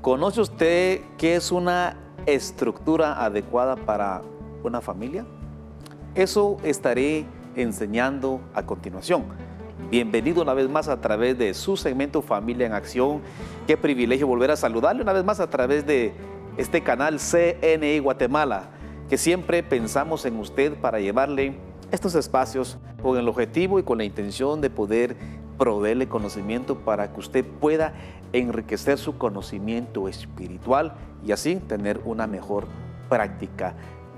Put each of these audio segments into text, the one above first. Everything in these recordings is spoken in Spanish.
¿Conoce usted qué es una estructura adecuada para una familia? Eso estaré enseñando a continuación. Bienvenido una vez más a través de su segmento Familia en Acción. Qué privilegio volver a saludarle una vez más a través de este canal CNI Guatemala, que siempre pensamos en usted para llevarle estos espacios con el objetivo y con la intención de poder proveerle conocimiento para que usted pueda enriquecer su conocimiento espiritual y así tener una mejor práctica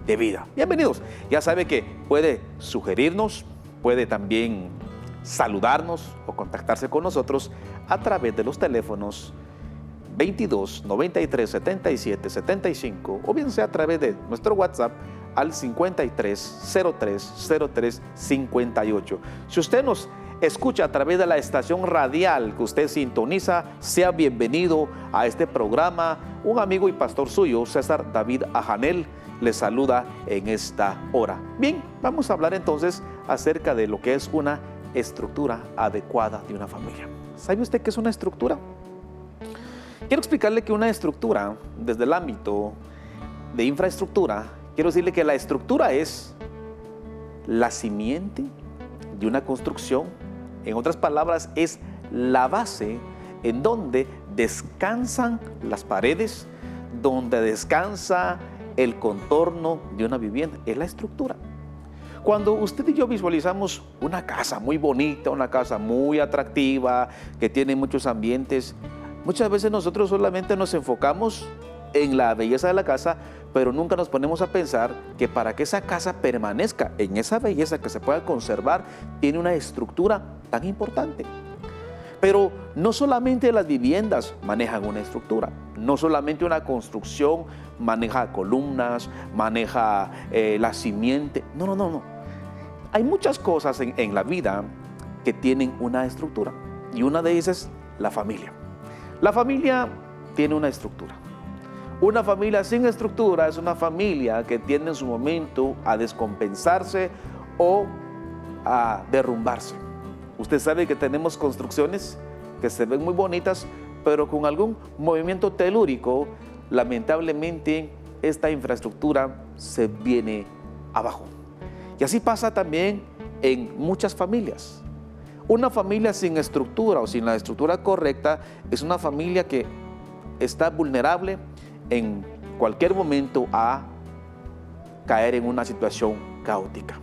de vida. Bienvenidos. Ya sabe que puede sugerirnos, puede también saludarnos o contactarse con nosotros a través de los teléfonos 22 93 77 75 o bien sea a través de nuestro WhatsApp al 53 03 03 58. Si usted nos escucha a través de la estación radial que usted sintoniza, sea bienvenido a este programa. Un amigo y pastor suyo, César David Ajanel, le saluda en esta hora. Bien, vamos a hablar entonces acerca de lo que es una estructura adecuada de una familia. ¿Sabe usted qué es una estructura? Quiero explicarle que una estructura, desde el ámbito de infraestructura, quiero decirle que la estructura es la simiente de una construcción. En otras palabras, es la base en donde descansan las paredes, donde descansa el contorno de una vivienda. Es la estructura. Cuando usted y yo visualizamos una casa muy bonita, una casa muy atractiva, que tiene muchos ambientes, muchas veces nosotros solamente nos enfocamos en la belleza de la casa, pero nunca nos ponemos a pensar que para que esa casa permanezca en esa belleza, que se pueda conservar, tiene una estructura tan importante. Pero no solamente las viviendas manejan una estructura, no solamente una construcción maneja columnas, maneja la simiente, no. Hay muchas cosas en la vida que tienen una estructura y una de ellas es la familia. La familia tiene una estructura. Una familia sin estructura es una familia que tiende en su momento a descompensarse o a derrumbarse. Usted sabe que tenemos construcciones que se ven muy bonitas, pero con algún movimiento telúrico, lamentablemente esta infraestructura se viene abajo. Y así pasa también en muchas familias. Una familia sin estructura o sin la estructura correcta es una familia que está vulnerable en cualquier momento a caer en una situación caótica.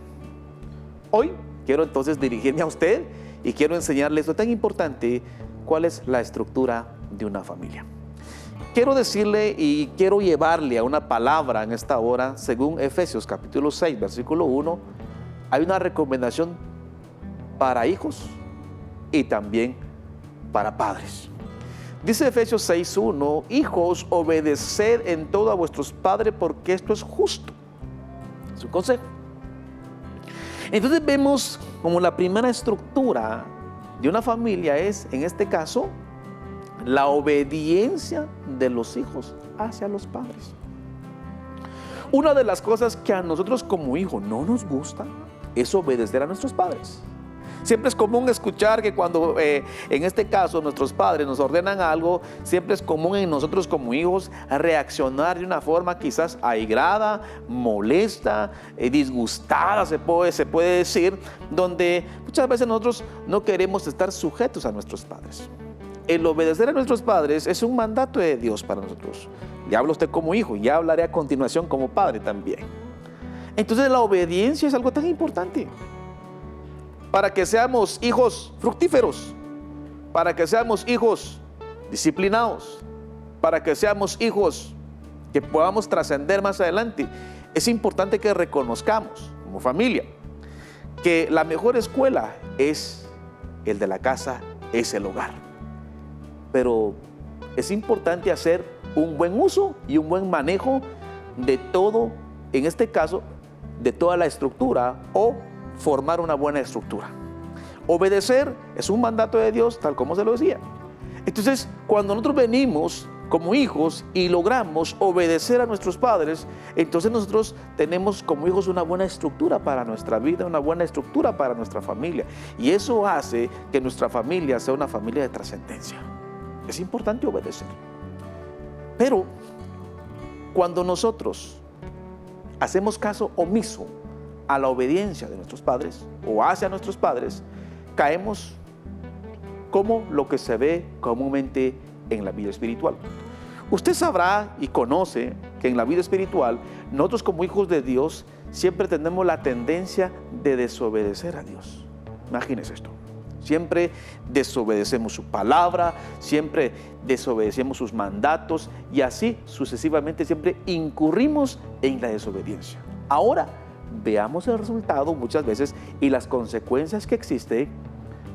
Hoy quiero entonces dirigirme a usted y quiero enseñarle esto tan importante, cuál es la estructura de una familia. Quiero decirle y quiero llevarle a una palabra en esta hora, según Efesios capítulo 6, versículo 1, hay una recomendación para hijos y también para padres. Dice Efesios 6:1, hijos, obedeced en todo a vuestros padres porque esto es justo. Es un consejo. Entonces vemos como la primera estructura de una familia es, en este caso, la obediencia de los hijos hacia los padres. Una de las cosas que a nosotros como hijos no nos gusta es obedecer a nuestros padres. Siempre es común escuchar que cuando, en este caso, nuestros padres nos ordenan algo, siempre es común en nosotros como hijos reaccionar de una forma quizás airada, molesta, disgustada, se puede decir, donde muchas veces nosotros no queremos estar sujetos a nuestros padres. El obedecer a nuestros padres es un mandato de Dios para nosotros. Ya habla usted como hijo, ya hablaré a continuación como padre también. Entonces la obediencia es algo tan importante. Para que seamos hijos fructíferos, para que seamos hijos disciplinados, para que seamos hijos que podamos trascender más adelante, es importante que reconozcamos como familia que la mejor escuela es el de la casa, es el hogar. Pero es importante hacer un buen uso y un buen manejo de todo, en este caso, de toda la estructura o formar una buena estructura. Obedecer es un mandato de Dios, tal como se lo decía. Entonces, cuando nosotros venimos como hijos y logramos obedecer a nuestros padres, entonces nosotros tenemos como hijos una buena estructura para nuestra vida, una buena estructura para nuestra familia. Y eso hace que nuestra familia sea una familia de trascendencia. Es importante obedecer. Pero cuando nosotros hacemos caso omiso a la obediencia de nuestros padres o hacia nuestros padres, caemos como lo que se ve comúnmente en la vida espiritual. Usted sabrá y conoce que en la vida espiritual, nosotros como hijos de Dios siempre tenemos la tendencia de desobedecer a Dios. Imagínese esto. Siempre desobedecemos su palabra, siempre desobedecemos sus mandatos y así sucesivamente siempre incurrimos en la desobediencia. Ahora veamos el resultado muchas veces y las consecuencias que existen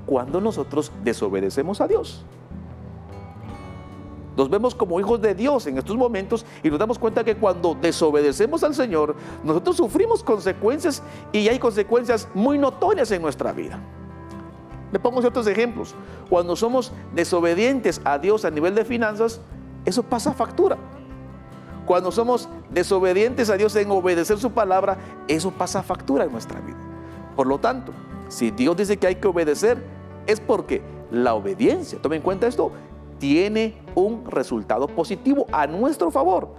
cuando nosotros desobedecemos a Dios. Nos vemos como hijos de Dios en estos momentos y nos damos cuenta que cuando desobedecemos al Señor, nosotros sufrimos consecuencias y hay consecuencias muy notorias en nuestra vida. Le pongo ciertos ejemplos. Cuando somos desobedientes a Dios a nivel de finanzas, eso pasa factura. Cuando somos desobedientes a Dios en obedecer su palabra, eso pasa factura en nuestra vida. Por lo tanto, si Dios dice que hay que obedecer, es porque la obediencia, tomen en cuenta esto, tiene un resultado positivo a nuestro favor.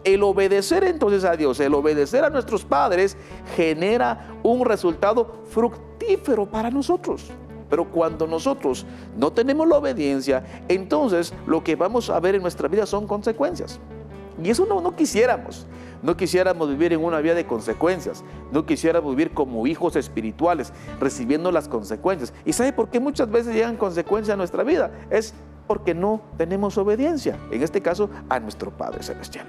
El obedecer entonces a Dios, el obedecer a nuestros padres, genera un resultado fructífero para nosotros. Pero cuando nosotros no tenemos la obediencia, entonces lo que vamos a ver en nuestra vida son consecuencias. Y eso no quisiéramos. No quisiéramos vivir en una vida de consecuencias. No quisiéramos vivir como hijos espirituales, recibiendo las consecuencias. ¿Y sabe por qué muchas veces llegan consecuencias a nuestra vida? Es porque no tenemos obediencia, en este caso a nuestro Padre Celestial.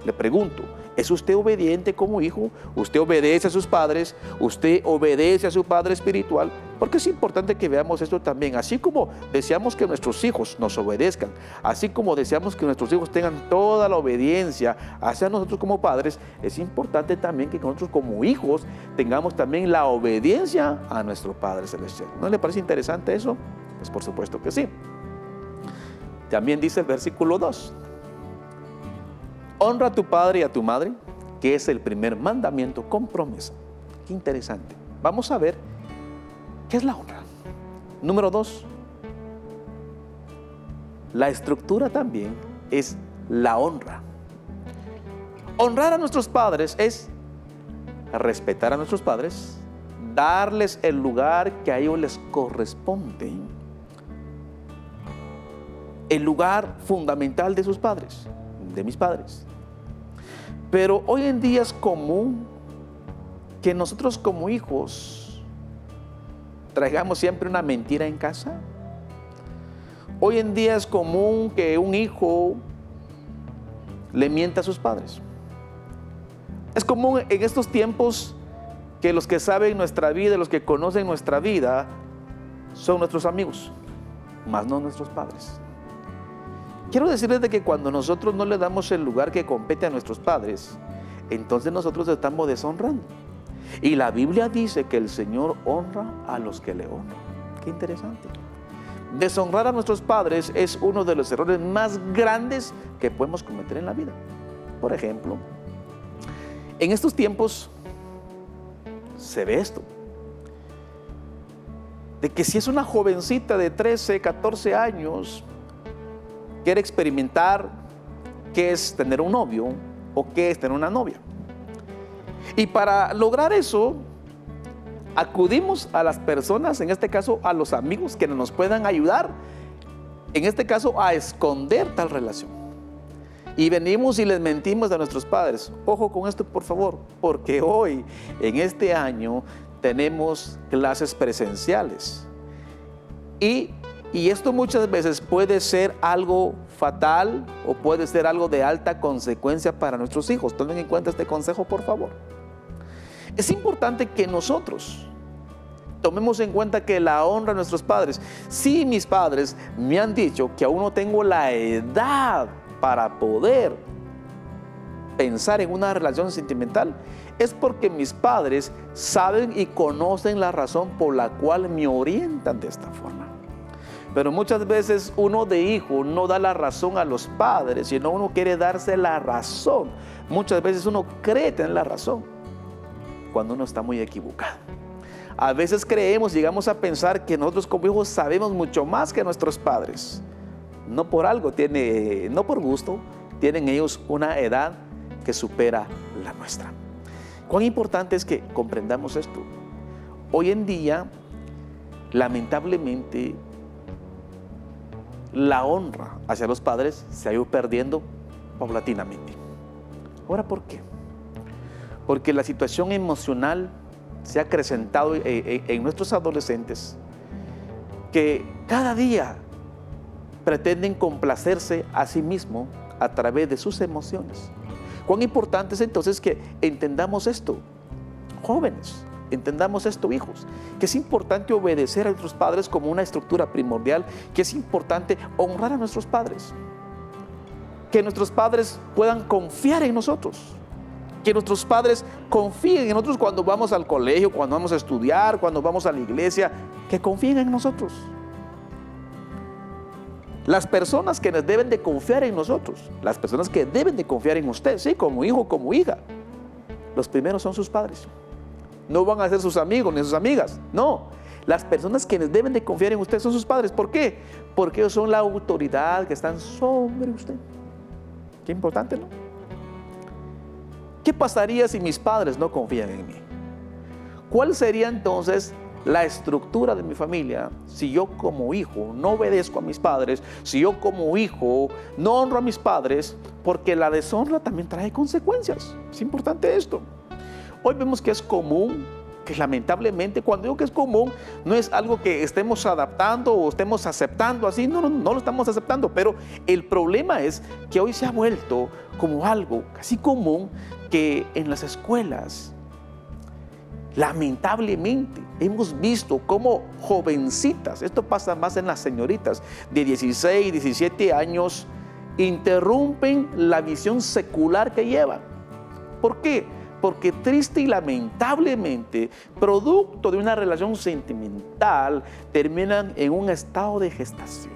Le pregunto, ¿es usted obediente como hijo? ¿Usted obedece a sus padres? ¿Usted obedece a su Padre espiritual? Porque es importante que veamos esto también. Así como deseamos que nuestros hijos nos obedezcan, así como deseamos que nuestros hijos tengan toda la obediencia hacia nosotros como padres, es importante también que nosotros como hijos tengamos también la obediencia a nuestro Padre Celestial. ¿No le parece interesante eso? Pues por supuesto que sí. También dice el versículo 2. Honra a tu padre y a tu madre, que es el primer mandamiento con promesa. Qué interesante. Vamos a ver qué es la honra. Número 2. La estructura también es la honra. Honrar a nuestros padres es respetar a nuestros padres, darles el lugar que a ellos les corresponde, el lugar fundamental de sus padres, de mis padres. Pero hoy en día es común que nosotros como hijos traigamos siempre una mentira en casa. Hoy en día es común que un hijo le mienta a sus padres. Es común en estos tiempos que los que saben nuestra vida, los que conocen nuestra vida, son nuestros amigos, más no nuestros padres. Quiero decirles de que cuando nosotros no le damos el lugar que compete a nuestros padres, entonces nosotros estamos deshonrando. Y la Biblia dice que el Señor honra a los que le honran. Qué interesante. Deshonrar a nuestros padres es uno de los errores más grandes que podemos cometer en la vida. Por ejemplo, en estos tiempos se ve esto, de que si es una jovencita de 13, 14 años, quiere experimentar qué es tener un novio o qué es tener una novia. Y para lograr eso, acudimos a las personas, en este caso a los amigos que nos puedan ayudar, en este caso a esconder tal relación. Y venimos y les mentimos a nuestros padres. Ojo con esto, por favor, porque hoy, en este año, tenemos clases presenciales. Y esto muchas veces puede ser algo fatal o puede ser algo de alta consecuencia para nuestros hijos. Tomen en cuenta este consejo, por favor. Es importante que nosotros tomemos en cuenta que la honra a nuestros padres. Si mis padres me han dicho que aún no tengo la edad para poder pensar en una relación sentimental, es porque mis padres saben y conocen la razón por la cual me orientan de esta forma. Pero muchas veces uno de hijo no da la razón a los padres, sino uno quiere darse la razón. Muchas veces uno cree tener la razón cuando uno está muy equivocado. A veces creemos, llegamos a pensar que nosotros como hijos sabemos mucho más que nuestros padres. No por algo, no por gusto, tienen ellos una edad que supera la nuestra. Cuán importante es que comprendamos esto. Hoy en día, lamentablemente, la honra hacia los padres se ha ido perdiendo paulatinamente. ¿Ahora por qué? Porque la situación emocional se ha acrecentado en nuestros adolescentes, que cada día pretenden complacerse a sí mismos a través de sus emociones. Cuán importante es entonces que entendamos esto, jóvenes, entendamos esto, hijos, que es importante obedecer a nuestros padres como una estructura primordial, que es importante honrar a nuestros padres, que nuestros padres puedan confiar en nosotros, que nuestros padres confíen en nosotros cuando vamos al colegio, cuando vamos a estudiar, cuando vamos a la iglesia, que confíen en nosotros. Las personas que deben de confiar en nosotros, las personas que deben de confiar en usted, sí, como hijo, como hija, los primeros son sus padres. No van a ser sus amigos ni sus amigas, no. Las personas que deben de confiar en usted son sus padres. ¿Por qué? Porque ellos son la autoridad que están sobre usted. Qué importante, ¿no? ¿Qué pasaría si mis padres no confían en mí? ¿Cuál sería entonces la estructura de mi familia si yo como hijo no obedezco a mis padres, si yo como hijo no honro a mis padres? Porque la deshonra también trae consecuencias. Es importante esto. Hoy vemos que es común, que lamentablemente, cuando digo que es común, no es algo que estemos adaptando o estemos aceptando así, no lo estamos aceptando, pero el problema es que hoy se ha vuelto como algo casi común que en las escuelas, lamentablemente, hemos visto cómo jovencitas, esto pasa más en las señoritas de 16, 17 años, interrumpen la visión secular que llevan. ¿Por qué? Porque triste y lamentablemente, producto de una relación sentimental, terminan en un estado de gestación.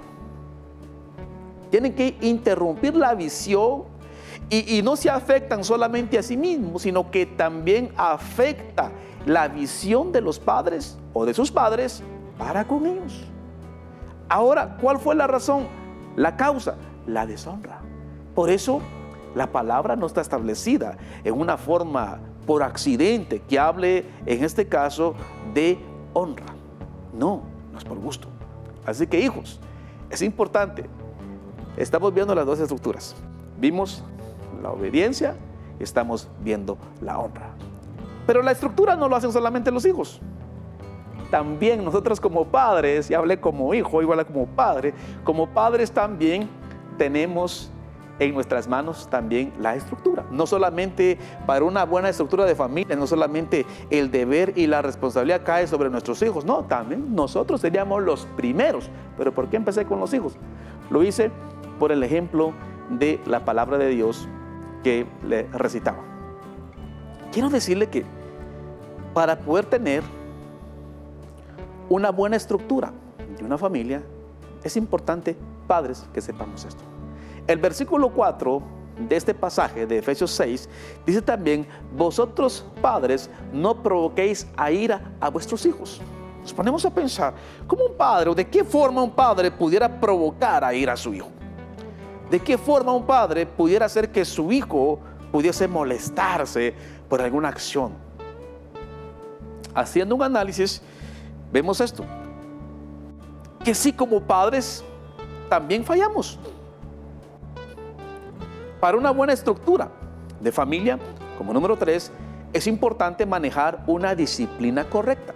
Tienen que interrumpir la visión y no se afectan solamente a sí mismos, sino que también afecta la visión de los padres o de sus padres para con ellos. Ahora, ¿cuál fue la razón? La causa, la deshonra. Por eso, la palabra no está establecida en una forma por accidente que hable, en este caso, de honra. No es por gusto. Así que, hijos, es importante. Estamos viendo las dos estructuras. Vimos la obediencia, estamos viendo la honra. Pero la estructura no lo hacen solamente los hijos. También nosotros como padres, y hablé como hijo, igual como padres también tenemos en nuestras manos también la estructura. No solamente para una buena estructura de familia, no solamente el deber y la responsabilidad cae sobre nuestros hijos, no, también nosotros seríamos los primeros. ¿Pero por qué empecé con los hijos? Lo hice por el ejemplo de la palabra de Dios que le recitaba. Quiero decirle que para poder tener una buena estructura de una familia, es importante, padres, que sepamos esto. El versículo 4 de este pasaje de Efesios 6 dice también: vosotros padres no provoquéis a ira a vuestros hijos. Nos ponemos a pensar, ¿cómo un padre o de qué forma un padre pudiera provocar a ira a su hijo? ¿De qué forma un padre pudiera hacer que su hijo pudiese molestarse por alguna acción? Haciendo un análisis, vemos esto, que sí, como padres también fallamos. Para una buena estructura de familia, como número 3, es importante manejar una disciplina correcta.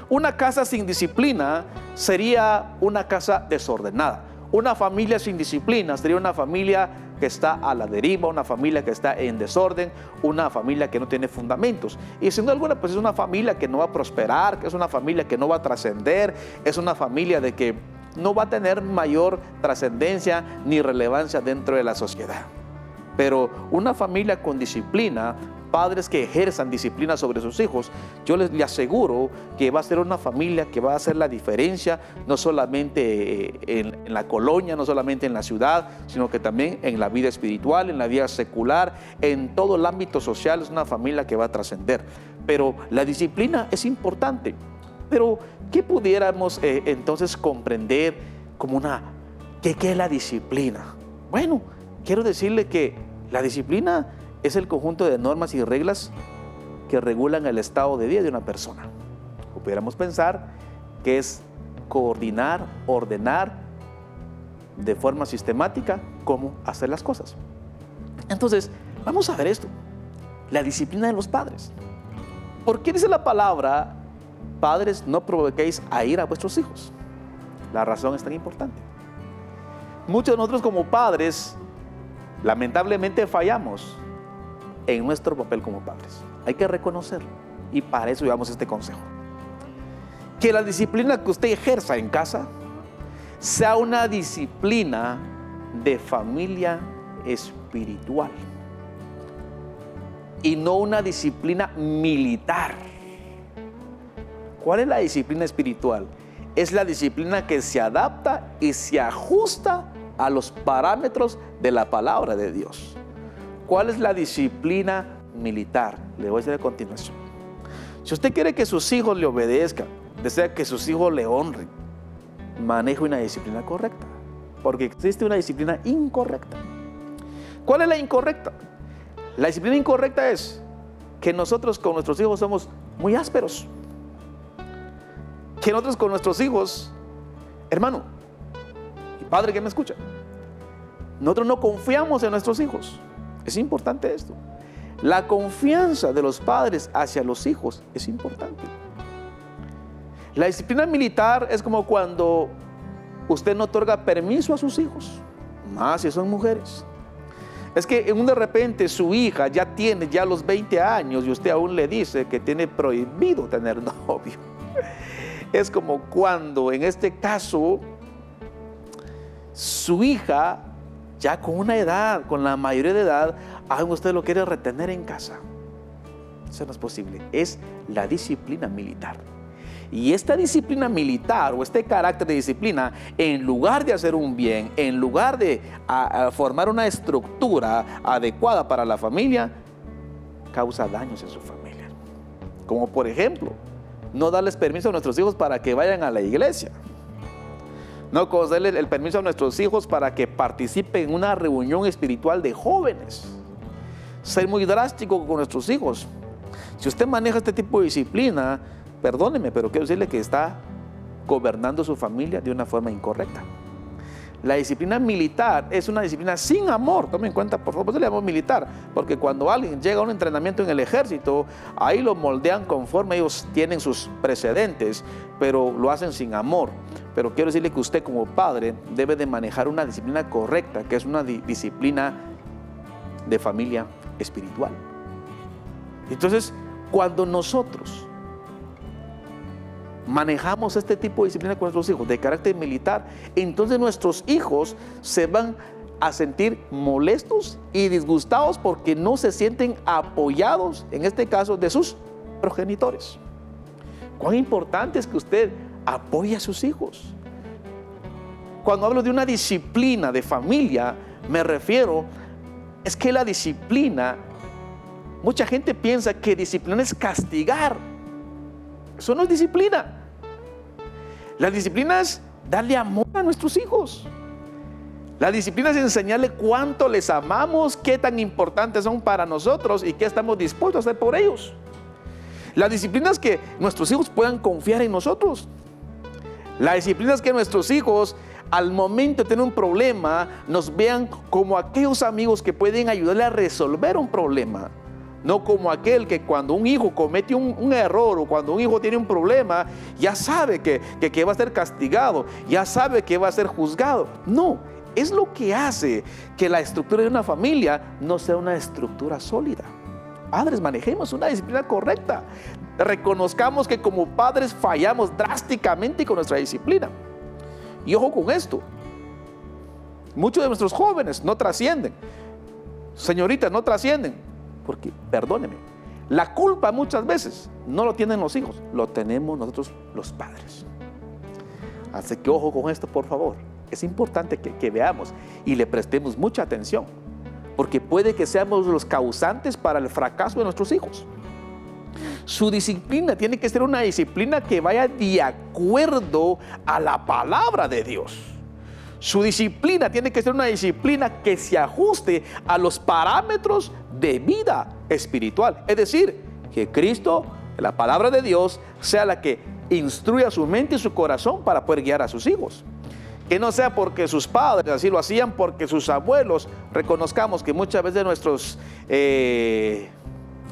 Una casa sin disciplina sería una casa desordenada. Una familia sin disciplina sería una familia que está a la deriva, una familia que está en desorden, una familia que no tiene fundamentos. Y siendo alguna, pues es una familia que no va a prosperar, que es una familia que no va a trascender, es una familia de que no va a tener mayor trascendencia ni relevancia dentro de la sociedad. Pero una familia con disciplina, padres que ejerzan disciplina sobre sus hijos, yo les aseguro que va a ser una familia que va a hacer la diferencia, no solamente en la colonia, no solamente en la ciudad, sino que también en la vida espiritual, en la vida secular, en todo el ámbito social. Es una familia que va a trascender. Pero la disciplina es importante. Pero, ¿qué pudiéramos entonces comprender como ¿qué es la disciplina? Bueno, quiero decirle que la disciplina es el conjunto de normas y reglas que regulan el estado de vida de una persona. O pudiéramos pensar que es coordinar, ordenar de forma sistemática cómo hacer las cosas. Entonces, vamos a ver esto, la disciplina de los padres. ¿Por qué dice la palabra, padres, no provoquéis a ira a vuestros hijos? La razón es tan importante. Muchos de nosotros como padres, lamentablemente fallamos en nuestro papel como padres. Hay que reconocerlo y para eso llevamos este consejo. Que la disciplina que usted ejerza en casa sea una disciplina de familia espiritual y no una disciplina militar. ¿Cuál es la disciplina espiritual? Es la disciplina que se adapta y se ajusta a los parámetros de la palabra de Dios. ¿Cuál es la disciplina militar? Le voy a decir a continuación. Si usted quiere que sus hijos le obedezcan, desea que sus hijos le honren, maneje una disciplina correcta, porque existe una disciplina incorrecta. ¿Cuál es la incorrecta? La disciplina incorrecta es que nosotros con nuestros hijos somos muy ásperos. Que nosotros con nuestros hijos, hermano y padre que me escucha, nosotros no confiamos en nuestros hijos. Es importante esto. La confianza de los padres hacia los hijos es importante. La disciplina militar es como cuando usted no otorga permiso a sus hijos, más si son mujeres. Es que de repente su hija ya tiene los 20 años y usted aún le dice que tiene prohibido tener novio. Es como cuando en este caso su hija ya con una edad, con la mayoría de edad, aún usted lo quiere retener en casa. Eso no es posible. Es la disciplina militar. Y esta disciplina militar o este carácter de disciplina, en lugar de hacer un bien, en lugar de formar una estructura adecuada para la familia, causa daños en su familia. Como por ejemplo, no darles permiso a nuestros hijos para que vayan a la iglesia. No concederles el permiso a nuestros hijos para que participen en una reunión espiritual de jóvenes. Ser muy drástico con nuestros hijos. Si usted maneja este tipo de disciplina, perdóneme, pero quiero decirle que está gobernando su familia de una forma incorrecta. La disciplina militar es una disciplina sin amor. Tome en cuenta, por favor, le llamamos militar, porque cuando alguien llega a un entrenamiento en el ejército, ahí lo moldean conforme ellos tienen sus precedentes, pero lo hacen sin amor. Pero quiero decirle que usted como padre debe de manejar una disciplina correcta, que es una disciplina de familia espiritual. Entonces, cuando nosotros manejamos este tipo de disciplina con nuestros hijos de carácter militar, entonces nuestros hijos se van a sentir molestos y disgustados porque no se sienten apoyados, en este caso, de sus progenitores. Cuán importante es que usted apoye a sus hijos. Cuando hablo de una disciplina de familia, me refiero, es que la disciplina, mucha gente piensa que disciplina es castigar. Eso no es disciplina. La disciplina es darle amor a nuestros hijos. La disciplina es enseñarle cuánto les amamos, qué tan importantes son para nosotros y qué estamos dispuestos a hacer por ellos. La disciplina es que nuestros hijos puedan confiar en nosotros. La disciplina es que nuestros hijos, al momento de tener un problema, nos vean como aquellos amigos que pueden ayudarle a resolver un problema. No como aquel que cuando un hijo comete un error o cuando un hijo tiene un problema, ya sabe que va a ser castigado, ya sabe que va a ser juzgado. No, es lo que hace que la estructura de una familia no sea una estructura sólida. Padres, manejemos una disciplina correcta. Reconozcamos que como padres fallamos drásticamente con nuestra disciplina. Y ojo con esto, muchos de nuestros jóvenes no trascienden, señoritas no trascienden. Porque, perdóneme, la culpa muchas veces no lo tienen los hijos, lo tenemos nosotros los padres. Así que ojo con esto, por favor. Es importante que veamos y le prestemos mucha atención, porque puede que seamos los causantes para el fracaso de nuestros hijos. Su disciplina tiene que ser una disciplina que vaya de acuerdo a la palabra de Dios. Su disciplina tiene que ser una disciplina que se ajuste a los parámetros de vida espiritual. Es decir, que Cristo, la palabra de Dios, sea la que instruya su mente y su corazón para poder guiar a sus hijos. Que no sea porque sus padres así lo hacían, porque sus abuelos. Reconozcamos que muchas veces nuestros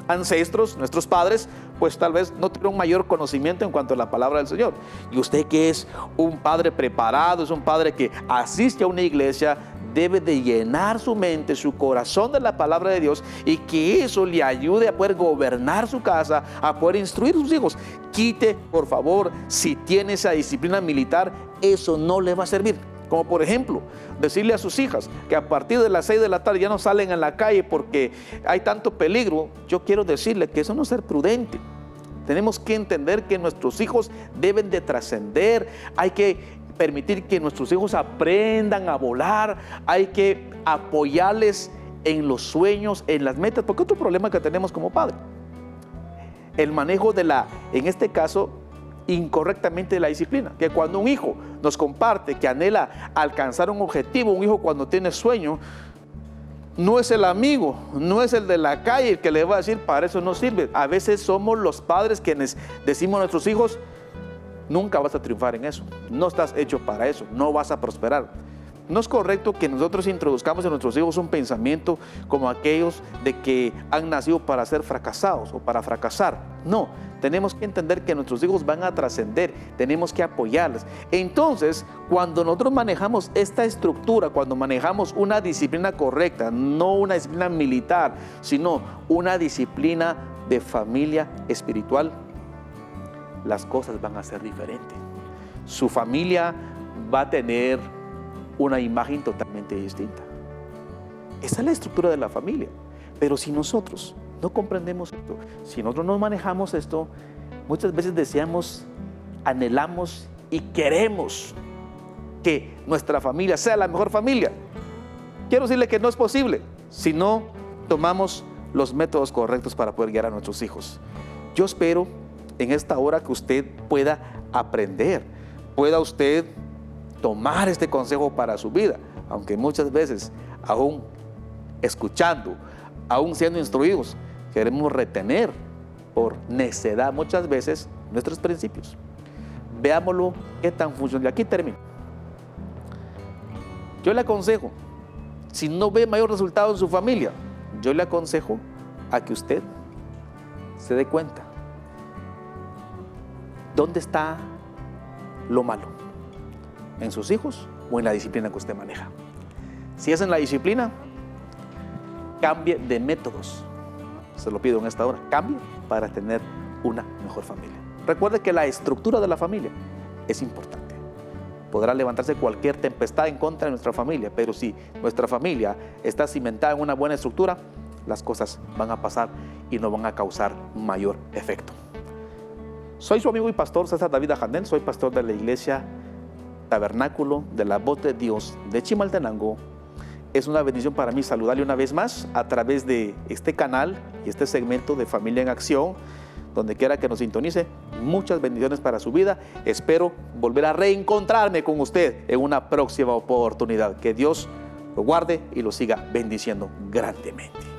ancestros, nuestros padres, pues tal vez no tuvieron mayor conocimiento en cuanto a la palabra del Señor. Y usted, que es un padre preparado, es un padre que asiste a una iglesia, debe de llenar su mente, su corazón de la palabra de Dios, y que eso le ayude a poder gobernar su casa, a poder instruir a sus hijos. Quite, por favor, si tiene esa disciplina militar, eso no le va a servir. Como por ejemplo, decirle a sus hijas que a partir de las 6 de la tarde ya no salen a la calle porque hay tanto peligro. Yo quiero decirle que eso no es ser prudente. Tenemos que entender que nuestros hijos deben de trascender. Hay que permitir que nuestros hijos aprendan a volar. Hay que apoyarles en los sueños, en las metas. Porque otro problema que tenemos como padre, el manejo de en este caso, incorrectamente, de la disciplina. Que cuando un hijo nos comparte que anhela alcanzar un objetivo, un hijo cuando tiene sueño, no es el amigo, no es el de la calle el que le va a decir, para eso no sirve. A veces somos los padres quienes decimos a nuestros hijos, nunca vas a triunfar en eso, no estás hecho para eso, no vas a prosperar. No es correcto que nosotros introduzcamos en nuestros hijos un pensamiento como aquellos de que han nacido para ser fracasados o para fracasar. No, tenemos que entender que nuestros hijos van a trascender, tenemos que apoyarles. Entonces, cuando nosotros manejamos esta estructura, cuando manejamos una disciplina correcta, no una disciplina militar, sino una disciplina de familia espiritual, las cosas van a ser diferentes. Su familia va a tener una imagen totalmente distinta. Esa es la estructura de la familia. Pero si nosotros no comprendemos esto, si nosotros no manejamos esto, muchas veces deseamos, anhelamos y queremos que nuestra familia sea la mejor familia. Quiero decirle que no es posible si no tomamos los métodos correctos para poder guiar a nuestros hijos. Yo espero en esta hora que usted pueda aprender, pueda usted tomar este consejo para su vida, aunque muchas veces, aún escuchando, aún siendo instruidos, queremos retener por necedad muchas veces nuestros principios. Veámoslo qué tan funciona. Y aquí termino. Yo le aconsejo, si no ve mayor resultado en su familia, yo le aconsejo a que usted se dé cuenta dónde está lo malo, en sus hijos o en la disciplina que usted maneja. Si es en la disciplina, cambie de métodos. Se lo pido en esta hora, cambie para tener una mejor familia. Recuerde que la estructura de la familia es importante. Podrá levantarse cualquier tempestad en contra de nuestra familia, pero si nuestra familia está cimentada en una buena estructura, las cosas van a pasar y no van a causar mayor efecto. Soy su amigo y pastor César David Ajandel, soy pastor de la iglesia Tabernáculo de la Voz de Dios de Chimaltenango. Es una bendición para mí saludarle una vez más a través de este canal y este segmento de Familia en Acción, donde quiera que nos sintonice. Muchas bendiciones para su vida. Espero volver a reencontrarme con usted en una próxima oportunidad. Que Dios lo guarde y lo siga bendiciendo grandemente.